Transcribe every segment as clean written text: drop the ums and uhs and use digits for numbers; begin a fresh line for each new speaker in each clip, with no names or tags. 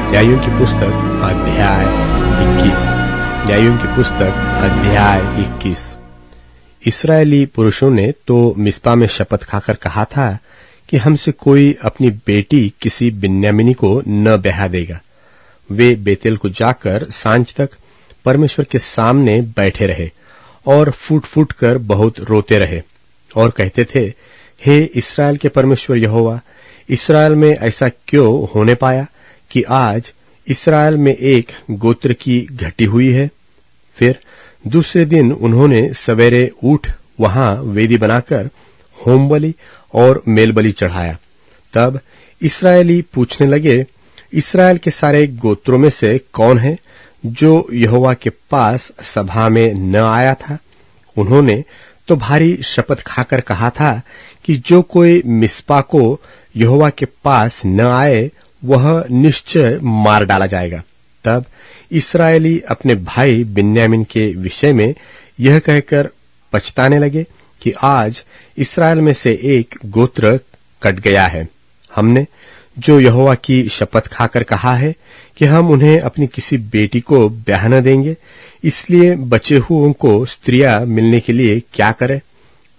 न्यायों की पुस्तक अध्याय 21। न्यायों की पुस्तक अध्याय 21। इस्राएली पुरुषों ने तो मिस्पा में शपथ खाकर कहा था कि हमसे कोई अपनी बेटी किसी बिन्यामीनी को न ब्याह देगा। वे बेतेल को जाकर सांझ तक परमेश्वर के सामने बैठे रहे और फूट फूट कर बहुत रोते रहे और कहते थे, हे इस्राएल के परमेश्वर यहोवा, इस्राएल में ऐसा क्यों होने पाया कि आज इस्राएल में एक गोत्र की घटी हुई है। फिर दूसरे दिन उन्होंने सवेरे उठ वहां वेदी बनाकर होम बलि और मेल बलि चढ़ाया। तब इस्राएली पूछने लगे, इस्राएल के सारे गोत्रों में से कौन है जो यहोवा के पास सभा में न आया था? उन्होंने तो भारी शपथ खाकर कहा था कि जो कोई मिस्पा को यहोवा के पास न आए वह निश्चय मार डाला जाएगा। तब इस्राएली अपने भाई बिन्यामीन के विषय में यह कहकर पछताने लगे कि आज इस्राएल में से एक गोत्र कट गया है। हमने जो यहोवा की शपथ खाकर कहा है कि हम उन्हें अपनी किसी बेटी को ब्याह न देंगे, इसलिए बचे हुओं को स्त्रियां मिलने के लिए क्या करें?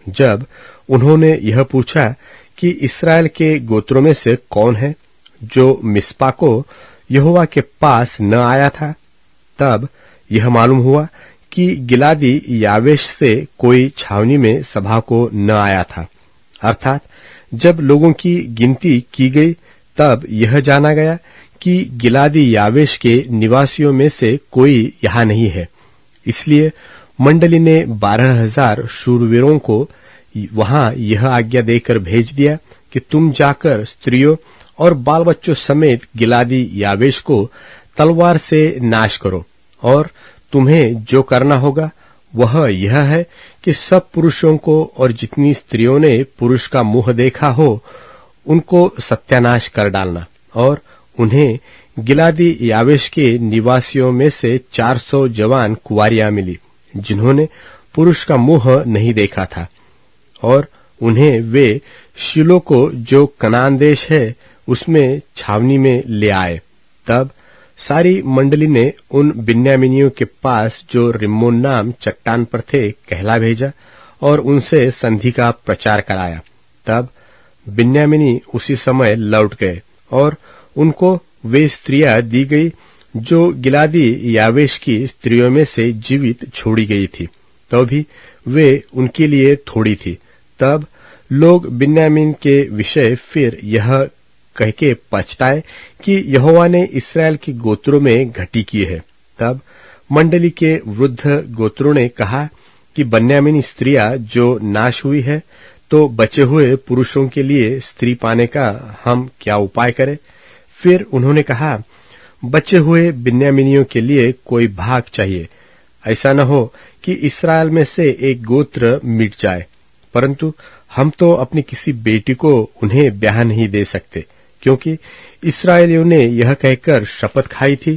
जब उन्होंने यह पूछा कि इस्राएल के गोत्रों में से कौन है जो मिस्पा को यहोवा के पास न आया था, तब यह मालूम हुआ कि गिलादी यावेश से कोई छावनी में सभा को न आया था। अर्थात जब लोगों की गिनती की गई तब यह जाना गया कि गिलादी यावेश के निवासियों में से कोई यहाँ नहीं है। इसलिए मंडली ने 12,000 शूरवीरों को वहां यह आज्ञा देकर भेज दिया कि तुम जाकर स्त्रियों और बाल बच्चों समेत गिलादी यावेश को तलवार से नाश करो, और तुम्हें जो करना होगा वह यह है कि सब पुरुषों को और जितनी स्त्रियों ने पुरुष का मुंह देखा हो उनको सत्यानाश कर डालना। और उन्हें गिलादी यावेश के निवासियों में से 400 जवान कुंवारियां मिली जिन्होंने पुरुष का मुंह नहीं देखा था, और उन्हें वे शीलो को जो कनान देश है उसमें छावनी में ले आए। तब सारी मंडली ने उन बिन्यामीनियों के पास जो रिम्मोन नाम चट्टान पर थे कहला भेजा और उनसे संधि का प्रचार कराया। तब बिन्यामीनी उसी समय लौट गए और उनको वे स्त्रियां दी गई जो गिलादी यावेश की स्त्रियों में से जीवित छोड़ी गई थी, तो भी वे उनके लिए थोड़ी थी। तब लोग बिन्यामीन के विषय फिर यह कह के पछताए कि यहोवा ने इस्राएल के गोत्रों में घटी की है। तब मंडली के वृद्ध गोत्रों ने कहा कि बिन्यामीनी स्त्रियां जो नाश हुई है, तो बचे हुए पुरुषों के लिए स्त्री पाने का हम क्या उपाय करें? फिर उन्होंने कहा, बचे हुए बिन्यामीनियों के लिए कोई भाग चाहिए। ऐसा न हो कि इस्राएल में से एक गोत्र मिट जाए, परंतु हम तो अपनी किसी बेटी को उन्हें ब्याह नहीं दे सकते, क्योंकि इस्राएलियों ने यह कहकर शपथ खाई थी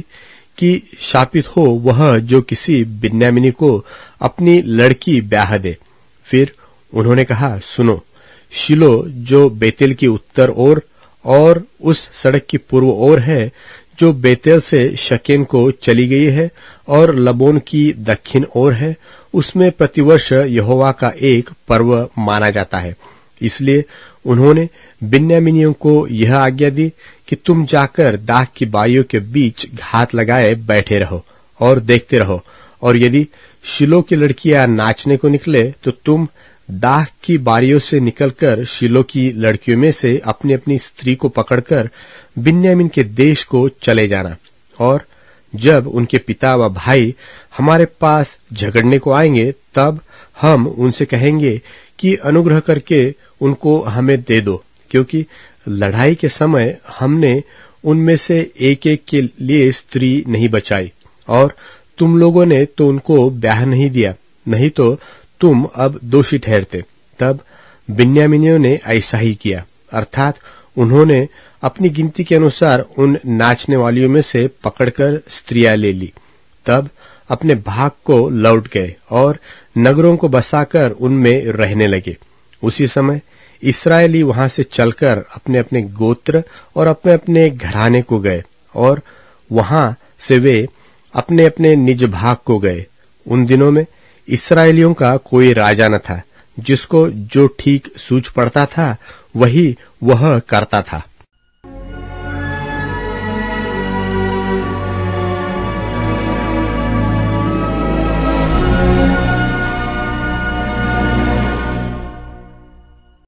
कि शापित हो वह जो किसी बिन्यामीनी को अपनी लड़की ब्याह दे। फिर उन्होंने कहा, सुनो, शीलो जो बेतेल की उत्तर ओर और उस सड़क की पूर्व ओर है जो बेतेल से शकेन को चली गई है और लबोन की दक्षिण ओर है, उसमें प्रतिवर्ष यहोवा का एक पर्व माना जाता है। इसलिए उन्होंने बिन्यामीनियों को यह आज्ञा दी कि तुम जाकर दाख की बारियों के बीच घात लगाए बैठे रहो और देखते रहो, और यदि शीलो की लड़कियां नाचने को निकले तो तुम दाख की बारियों से निकलकर शीलो की लड़कियों में से अपनी अपनी स्त्री को पकड़कर बिन्यामीन के देश को चले जाना। और जब उनके पिता व भाई हमारे पास झगड़ने को आएंगे तब हम उनसे कहेंगे कि अनुग्रह करके उनको हमें दे दो, क्योंकि लड़ाई के समय हमने उनमें से एक एक के लिए स्त्री नहीं बचाई, और तुम लोगों ने तो उनको ब्याह नहीं दिया, नहीं तो तुम अब दोषी ठहरते। तब बिन्यामीनियों ने ऐसा ही किया, अर्थात उन्होंने अपनी गिनती के अनुसार उन नाचने वालियों में से पकड़कर स्त्रियां ले ली। तब अपने भाग को लौट गए और नगरों को बसाकर उनमें रहने लगे। उसी समय इस्राएली वहां से चलकर अपने अपने गोत्र और अपने अपने घराने को गए और वहां से वे अपने अपने निज भाग को गए। उन दिनों में इस्राएलियों का कोई राजा न था, जिसको जो ठीक सूझ पड़ता था वही वह करता था।